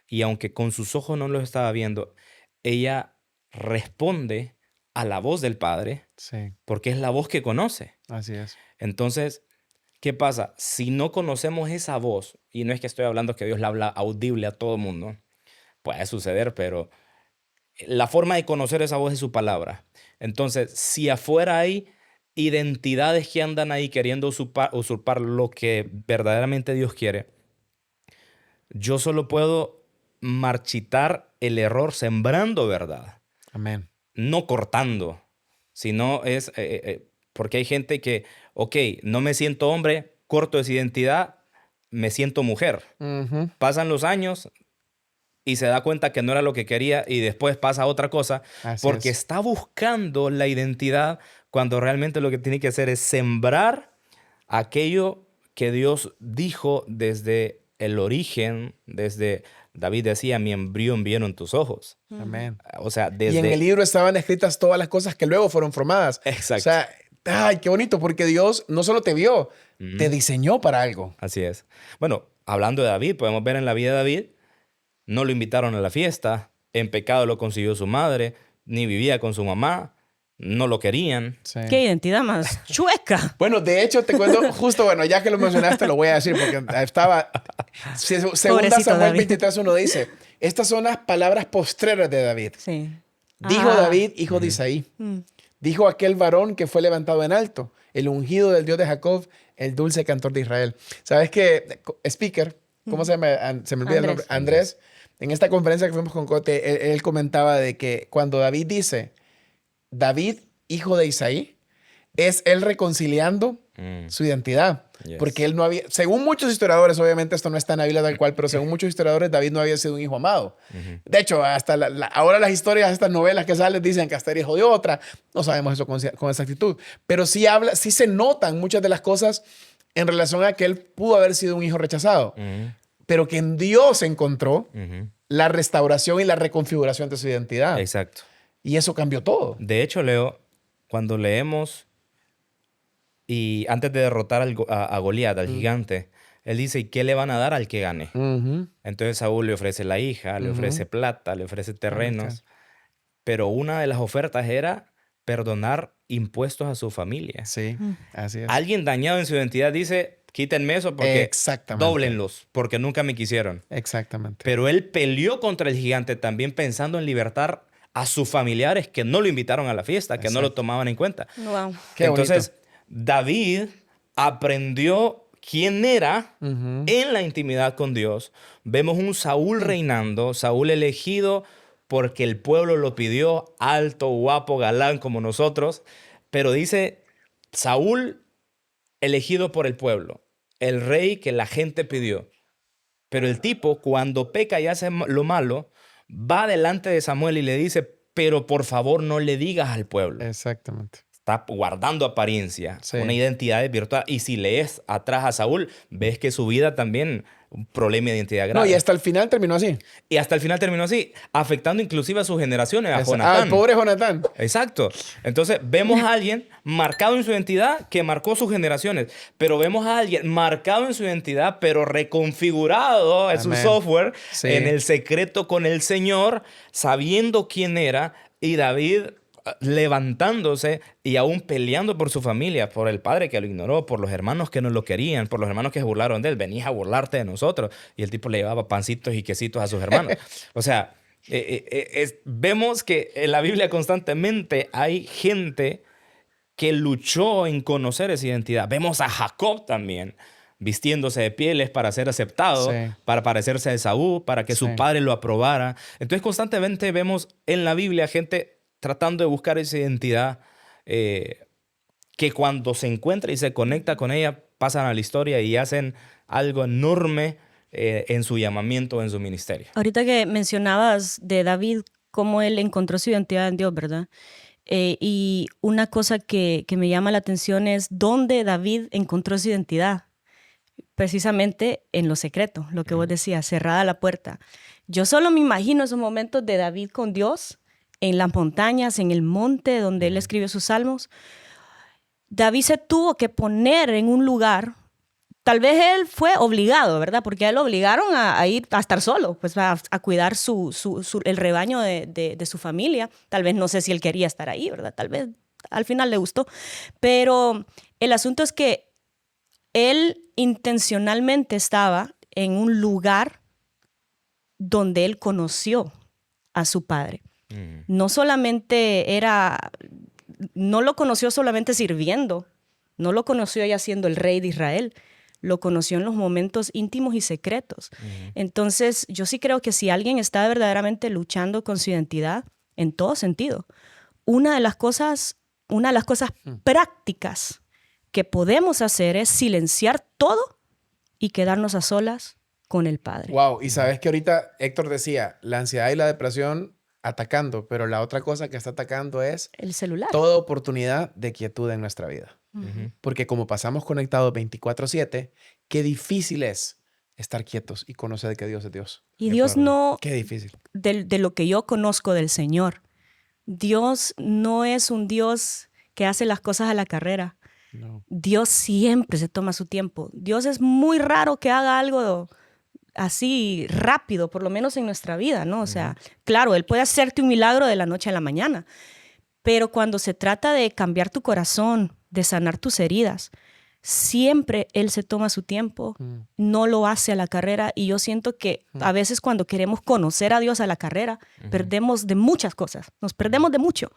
Y aunque con sus ojos no los estaba viendo, ella responde a la voz del Padre Sí, porque es la voz que conoce. así es. Entonces, ¿qué pasa? Si no conocemos esa voz, y no es que estoy hablando que Dios le habla audible a todo mundo, puede suceder, pero la forma de conocer esa voz es su palabra. Entonces, si afuera hay identidades que andan ahí queriendo usurpar lo que verdaderamente Dios quiere, yo solo puedo marchitar el error sembrando verdad, Amén. no cortando, sino es porque hay gente que, ok, no me siento hombre, corto esa identidad, me siento mujer. Ujú. Pasan los años y se da cuenta que no era lo que quería y después pasa otra cosa Así porque es. está buscando la identidad cuando realmente lo que tiene que hacer es sembrar aquello que Dios dijo desde el origen, desde David decía, mi embrión vieron tus ojos. Amén. O sea, Y en el desde... libro estaban escritas todas las cosas que luego fueron formadas. Exacto. O sea, ay, qué bonito, porque Dios no solo te vio, te diseñó para algo. Así es. Bueno, hablando de David, podemos ver en la vida de David, no lo invitaron a la fiesta, en pecado lo consiguió su madre, ni vivía con su mamá, no lo querían. Sí. Qué identidad más chueca. Bueno, de hecho, te cuento, justo, bueno, ya que lo mencionaste, lo voy a decir, porque estaba... Segunda Pobrecito Samuel David. 23:1 dice, estas son las palabras postreras de David. Sí. Dijo Ah. David, hijo de Isaí. Dijo aquel varón que fue levantado en alto, el ungido del Dios de Jacob, el dulce cantor de Israel. ¿Sabes qué? Speaker, ¿cómo se llama? Se me olvida el nombre. Andrés. En esta conferencia que fuimos con Cote, él comentaba de que cuando David dice, David, hijo de Isaí, es él reconciliando su identidad. Yes. Porque él no había, según muchos historiadores, obviamente esto no está en la Biblia tal cual, pero según muchos historiadores, David no había sido un hijo amado. De hecho, hasta ahora las historias, estas novelas que salen, dicen que hasta era hijo de otra. No sabemos eso con exactitud. Pero sí se notan muchas de las cosas en relación a que él pudo haber sido un hijo rechazado. Pero que en Dios encontró la restauración y la reconfiguración de su identidad. Exacto. Y eso cambió todo. De hecho, Leo, cuando leemos y antes de derrotar a Goliat, al gigante, él dice, ¿y qué le van a dar al que gane? Entonces Saúl le ofrece la hija, le ofrece plata, le ofrece terrenos, pero una de las ofertas era perdonar impuestos a su familia. Sí, así es. Alguien dañado en su identidad dice, quítenme eso porque Exactamente. dóblenlos, porque nunca me quisieron. Exactamente. Pero él peleó contra el gigante también pensando en libertar a sus familiares que no lo invitaron a la fiesta, que no lo tomaban en cuenta. Wow. Qué Entonces, bonito. David aprendió quién era Ujú. en la intimidad con Dios. Vemos un Saúl reinando, Saúl elegido porque el pueblo lo pidió, alto, guapo, galán como nosotros. Pero dice, Saúl elegido por el pueblo, el rey que la gente pidió. Pero el tipo, cuando peca y hace lo malo, va delante de Samuel y le dice, pero por favor no le digas al pueblo. Exactamente. Está guardando apariencia, Sí. una identidad virtual. Y si lees atrás a Saúl, ves que su vida también, un problema de identidad grave. No, y hasta el final terminó así. Y hasta el final terminó así, afectando inclusive a sus generaciones, a El Jonatán. pobre Jonatán. Exacto. Entonces, vemos a alguien marcado en su identidad que marcó sus generaciones, pero vemos a alguien marcado en su identidad, pero reconfigurado en su Amén. software, Sí. en el secreto con el Señor, sabiendo quién era, y David levantándose y aún peleando por su familia, por el padre que lo ignoró, por los hermanos que no lo querían, por los hermanos que se burlaron de él. Venías a burlarte de nosotros. Y el tipo le llevaba pancitos y quesitos a sus hermanos. O sea, vemos que en la Biblia constantemente hay gente que luchó en conocer esa identidad. Vemos a Jacob también vistiéndose de pieles para ser aceptado, Sí. para parecerse a Esaú, para que Sí. su padre lo aprobara. Entonces constantemente vemos en la Biblia gente tratando de buscar esa identidad que cuando se encuentra y se conecta con ella, pasan a la historia y hacen algo enorme en su llamamiento, en su ministerio. Ahorita que mencionabas de David, cómo él encontró su identidad en Dios, ¿verdad? Y una cosa que me llama la atención es dónde David encontró su identidad. Precisamente en lo secreto, lo que vos decías, cerrada la puerta. Yo solo me imagino esos momentos de David con Dios, en las montañas, en el monte donde él escribió sus salmos. David se tuvo que poner en un lugar, tal vez él fue obligado, ¿verdad? Porque a él lo obligaron a ir a estar solo, pues a cuidar el rebaño de su familia. Tal vez no sé si él quería estar ahí, ¿verdad? Tal vez al final le gustó. Pero el asunto es que él intencionalmente estaba en un lugar donde él conoció a su padre. No solamente no lo conoció solamente sirviendo, no lo conoció ya siendo el rey de Israel, lo conoció en los momentos íntimos y secretos. Entonces, yo sí creo que si alguien está verdaderamente luchando con su identidad, en todo sentido, una de las cosas prácticas que podemos hacer es silenciar todo y quedarnos a solas con el Padre. Wow. Y sabes que ahorita Héctor decía, la ansiedad y la depresión atacando, pero la otra cosa que está atacando es El celular. toda oportunidad de quietud en nuestra vida. Ujú. Porque como pasamos conectados 24/7, qué difícil es estar quietos y conocer que Dios es Dios. Y Dios no, Qué difícil. de lo que yo conozco del Señor, Dios no es un Dios que hace las cosas a la carrera. No. Dios siempre se toma su tiempo. Dios es muy raro que haga algo así rápido, por lo menos en nuestra vida, ¿no? O sea, claro, Él puede hacerte un milagro de la noche a la mañana, pero cuando se trata de cambiar tu corazón, de sanar tus heridas, siempre Él se toma su tiempo, no lo hace a la carrera, y yo siento que a veces cuando queremos conocer a Dios a la carrera, perdemos de muchas cosas, nos perdemos de mucho.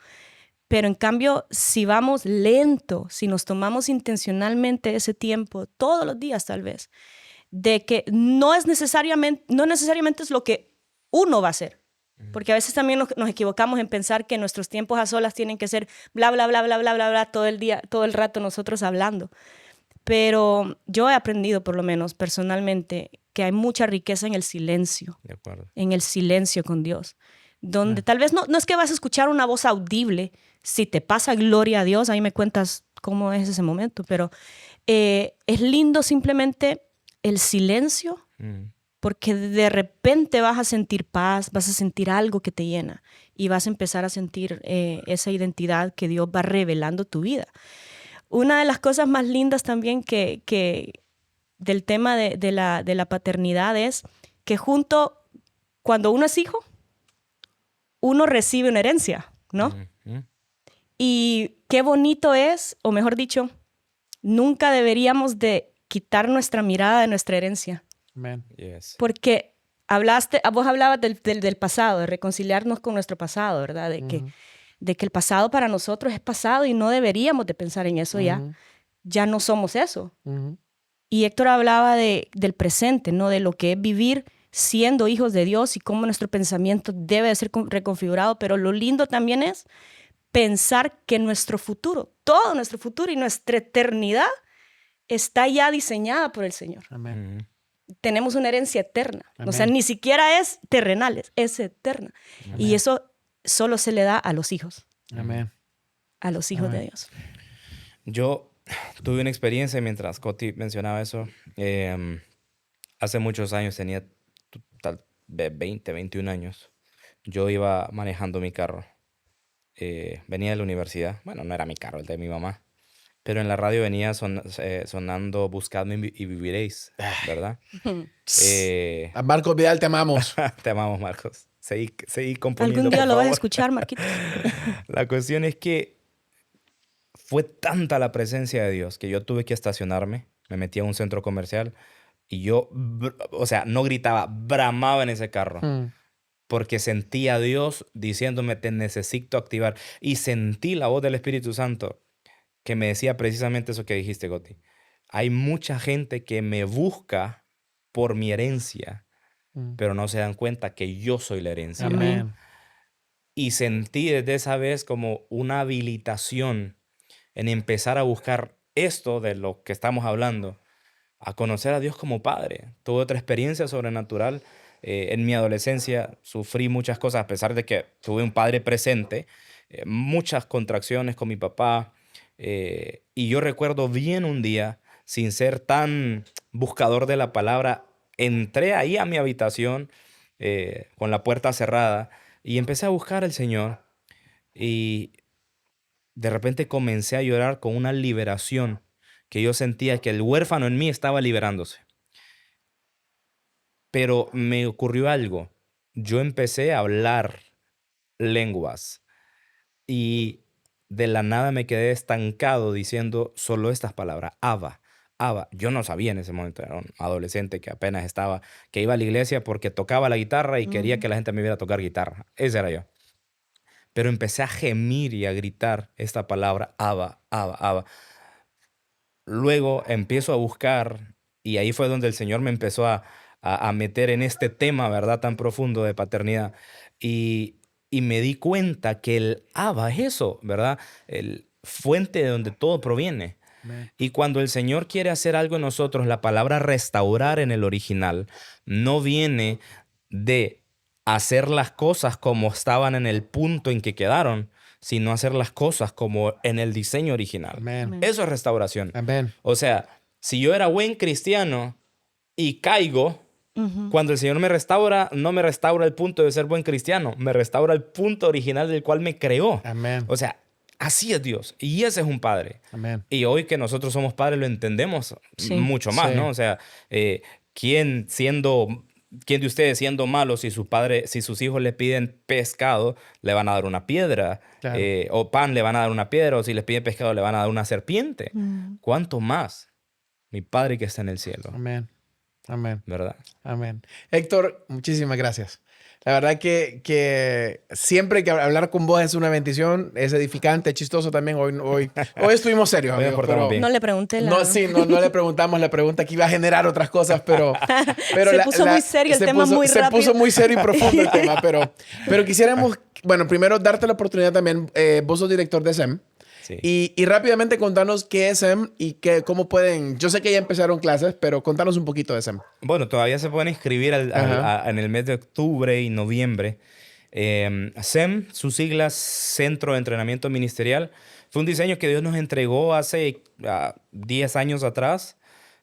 Pero en cambio, si vamos lento, si nos tomamos intencionalmente ese tiempo, todos los días tal vez, de que no necesariamente es lo que uno va a hacer. Porque a veces también nos equivocamos en pensar que nuestros tiempos a solas tienen que ser bla, bla, bla, bla, bla, bla, bla, todo el día, todo el rato nosotros hablando. Pero yo he aprendido, por lo menos personalmente, que hay mucha riqueza en el silencio. De acuerdo. En el silencio con Dios. Donde tal vez no es que vas a escuchar una voz audible. Si te pasa gloria a Dios, ahí me cuentas cómo es ese momento. Pero es lindo simplemente el silencio, porque de repente vas a sentir paz, vas a sentir algo que te llena y vas a empezar a sentir esa identidad que Dios va revelando tu vida. Una de las cosas más lindas también que del tema de la paternidad es que cuando uno es hijo, uno recibe una herencia, ¿no? Y qué bonito es, o mejor dicho, nunca deberíamos de quitar nuestra mirada de nuestra herencia. Amen. Yes. Porque vos hablabas del pasado, de reconciliarnos con nuestro pasado, ¿verdad? De que el pasado para nosotros es pasado y no deberíamos de pensar en eso ya. Ya no somos eso. Y Héctor hablaba del presente, ¿no? De lo que es vivir siendo hijos de Dios y cómo nuestro pensamiento debe de ser reconfigurado. Pero lo lindo también es pensar que nuestro futuro, todo nuestro futuro y nuestra eternidad está ya diseñada por el Señor. Amén. Tenemos una herencia eterna. Amén. O sea, ni siquiera es terrenal, es eterna. Amén. Y eso solo se le da a los hijos, Amén. a los hijos Amén. de Dios. Yo tuve una experiencia mientras Coti mencionaba eso. Hace muchos años, tenía tal vez 20, 21 años. Yo iba manejando mi carro. Venía de la universidad. Bueno, no era mi carro, el de mi mamá. Pero en la radio venía sonando Buscadme y viviréis, ¿verdad? A Marcos Vidal te amamos. Te amamos, Marcos. Seguí componiendo, Algún día por lo vas a favor. escuchar, Marquitos. La cuestión es que fue tanta la presencia de Dios que yo tuve que estacionarme. Me metí a un centro comercial y yo, o sea, no gritaba, bramaba en ese carro. Porque sentí a Dios diciéndome, te necesito activar. Y sentí la voz del Espíritu Santo que me decía precisamente eso que dijiste, Goti. Hay mucha gente que me busca por mi herencia, pero no se dan cuenta que yo soy la herencia. Amén. Y sentí desde esa vez como una habilitación en empezar a buscar esto de lo que estamos hablando, a conocer a Dios como Padre. Tuve otra experiencia sobrenatural. En mi adolescencia sufrí muchas cosas, a pesar de que tuve un padre presente, muchas contracciones con mi papá. Y yo recuerdo bien un día, sin ser tan buscador de la palabra, entré ahí a mi habitación con la puerta cerrada y empecé a buscar al Señor. Y de repente comencé a llorar con una liberación que yo sentía que el huérfano en mí estaba liberándose. Pero me ocurrió algo. Yo empecé a hablar lenguas y de la nada me quedé estancado diciendo solo estas palabras, Abba, Abba. Yo no sabía en ese momento, era un adolescente que apenas estaba, que iba a la iglesia porque tocaba la guitarra y quería que la gente me viera tocar guitarra. Ese era yo. Pero empecé a gemir y a gritar esta palabra, Abba, Abba, Abba. Luego empiezo a buscar y ahí fue donde el Señor me empezó a meter en este tema, ¿verdad? Tan profundo de paternidad. Y me di cuenta que el Abba es eso, ¿verdad? El fuente de donde todo proviene. Amén. Y cuando el Señor quiere hacer algo en nosotros, la palabra restaurar en el original no viene de hacer las cosas como estaban en el punto en que quedaron, sino hacer las cosas como en el diseño original. Amén. Amén. Eso es restauración. Amén. O sea, si yo era buen cristiano y caigo, cuando el Señor me restaura, no me restaura el punto de ser buen cristiano, me restaura el punto original del cual me creó. Amén. O sea, así es Dios. Y ese es un padre. Amén. Y hoy que nosotros somos padres lo entendemos Sí. mucho más, Sí. ¿no? O sea, ¿quién de ustedes siendo malos, si sus hijos le piden pescado, le van a dar una piedra? Claro. O pan, le van a dar una piedra, o si les piden pescado, le van a dar una serpiente. ¿Cuánto más mi Padre que está en el cielo? Amén. Amén. ¿Verdad? Amén. Héctor, muchísimas gracias. La verdad que siempre que hablar con vos es una bendición, es edificante, chistoso también. Hoy estuvimos serios, Hoy nos amigos, portamos pero bien. No le pregunté la... no, sí, no le preguntamos la pregunta que iba a generar otras cosas, pero Se puso muy serio el tema, muy se rápido. puso muy serio y profundo el tema, pero quisiéramos, bueno, primero darte la oportunidad también, vos sos director de SEM, Sí. y rápidamente contanos qué es SEM y cómo pueden, yo sé que ya empezaron clases, pero contanos un poquito de SEM. Bueno, todavía se pueden inscribir Ajá. en el mes de octubre y noviembre. SEM, sus siglas Centro de Entrenamiento Ministerial, fue un diseño que Dios nos entregó hace 10 años atrás.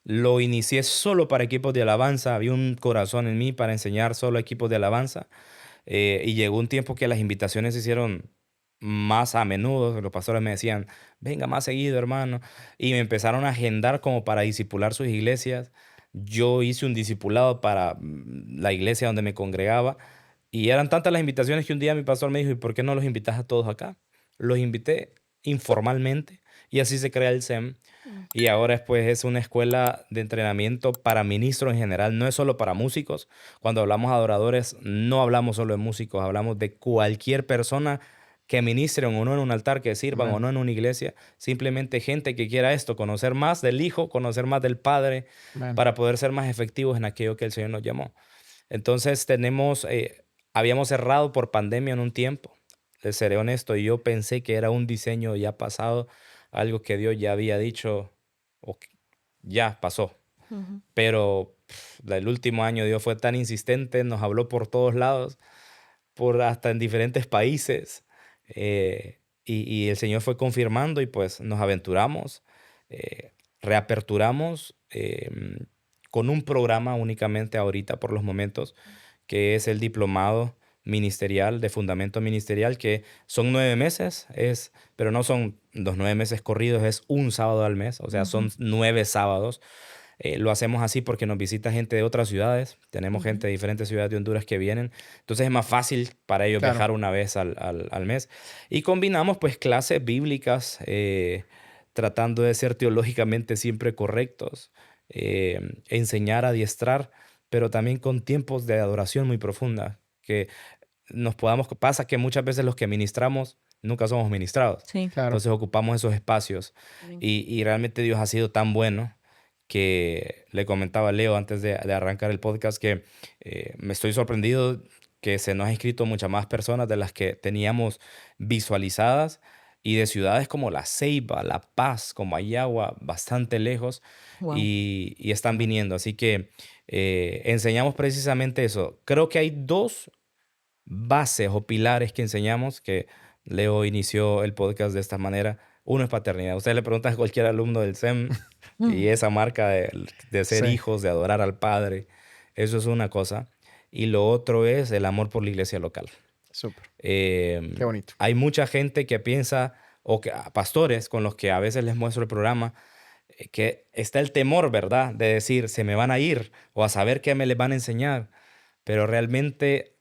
Lo inicié solo para equipos de alabanza. Había un corazón en mí para enseñar solo a equipos de alabanza. Y llegó un tiempo que las invitaciones se hicieron más a menudo. Los pastores me decían, venga más seguido, hermano. Y me empezaron a agendar como para discipular sus iglesias. Yo hice un discipulado para la iglesia donde me congregaba. Y eran tantas las invitaciones que un día mi pastor me dijo, ¿y por qué no los invitas a todos acá? Los invité informalmente y así se crea el SEM. Y ahora pues es una escuela de entrenamiento para ministros en general, no es solo para músicos. Cuando hablamos de adoradores, no hablamos solo de músicos, hablamos de cualquier persona que ministren o no en un altar, que sirvan o no en una iglesia. Simplemente gente que quiera esto, conocer más del Hijo, conocer más del Padre, para poder ser más efectivos en aquello que el Señor nos llamó. Entonces habíamos cerrado por pandemia en un tiempo. Les seré honesto, y yo pensé que era un diseño ya pasado, algo que Dios ya había dicho, o que ya pasó. Pero el último año Dios fue tan insistente, nos habló por todos lados, hasta en diferentes países. Y el Señor fue confirmando y pues nos aventuramos, reaperturamos con un programa únicamente ahorita por los momentos, que es el diplomado ministerial, de fundamento ministerial, que son 9 meses, pero no son los 9 meses corridos, es un sábado al mes, o sea, son 9 sábados. Lo hacemos así porque nos visita gente de otras ciudades, tenemos gente de diferentes ciudades de Honduras que vienen, entonces es más fácil para ellos viajar una vez al mes. Y combinamos pues clases bíblicas, tratando de ser teológicamente siempre correctos, enseñar, adiestrar, pero también con tiempos de adoración muy profunda, que pasa que muchas veces los que ministramos nunca somos ministrados. Sí. Claro. Entonces ocupamos esos espacios y realmente Dios ha sido tan bueno que le comentaba a Leo antes de arrancar el podcast que me estoy sorprendido que se nos ha inscrito muchas más personas de las que teníamos visualizadas, y de ciudades como La Ceiba, La Paz, como Ayagua, bastante lejos, Wow. y están viniendo. Así que enseñamos precisamente eso. Creo que hay 2 bases o pilares que enseñamos, que Leo inició el podcast de esta manera. Uno es paternidad. Ustedes le preguntan a cualquier alumno del SEM y esa marca de ser hijos, de adorar al Padre. Eso es una cosa. Y lo otro es el amor por la iglesia local. Súper. Qué bonito. Hay mucha gente que piensa, pastores con los que a veces les muestro el programa, que está el temor, ¿verdad? De decir, se me van a ir, o a saber qué me les van a enseñar. Pero realmente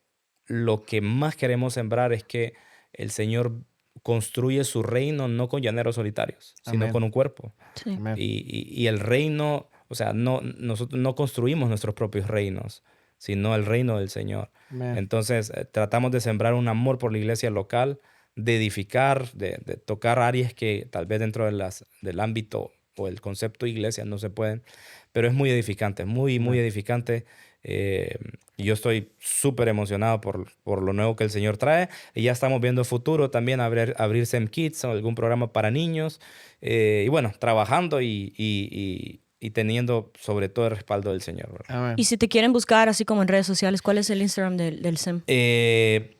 lo que más queremos sembrar es que el Señor construye su reino no con llaneros solitarios, sino con un cuerpo. Sí. Amén. Y el reino, o sea, nosotros no construimos nuestros propios reinos, sino el reino del Señor. Amén. Entonces, tratamos de sembrar un amor por la iglesia local, de edificar, de tocar áreas que tal vez dentro del ámbito o el concepto iglesia no se pueden, pero es muy edificante, muy edificante. Yo estoy súper emocionado por lo nuevo que el Señor trae, y ya estamos viendo futuro también abrir SEM Kids o algún programa para niños, y bueno, trabajando y teniendo sobre todo el respaldo del Señor, ¿verdad? Amén. Y si te quieren buscar así como en redes sociales, ¿cuál es el Instagram del SEM?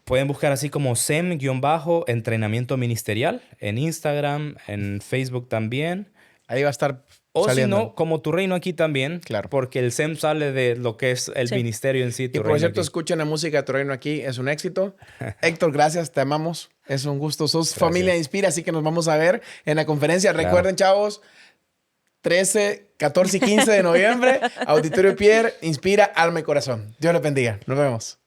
Pueden buscar así como SEM-entrenamiento ministerial en Instagram, en Facebook también. Ahí va a estar O saliendo. si no, como Tu Reino Aquí también. Claro. Porque el SEM sale de lo que es el ministerio en sí. Y Tu por Reino cierto, Aquí. escuchen la música de Tu Reino Aquí, es un éxito. Héctor, gracias, te amamos. Es un gusto. Sos familia Inspira, así que nos vamos a ver en la conferencia. Claro. Recuerden, chavos, 13, 14 y 15 de noviembre, Auditorio Pierre, Inspira, Alma y Corazón. Dios les bendiga. Nos vemos.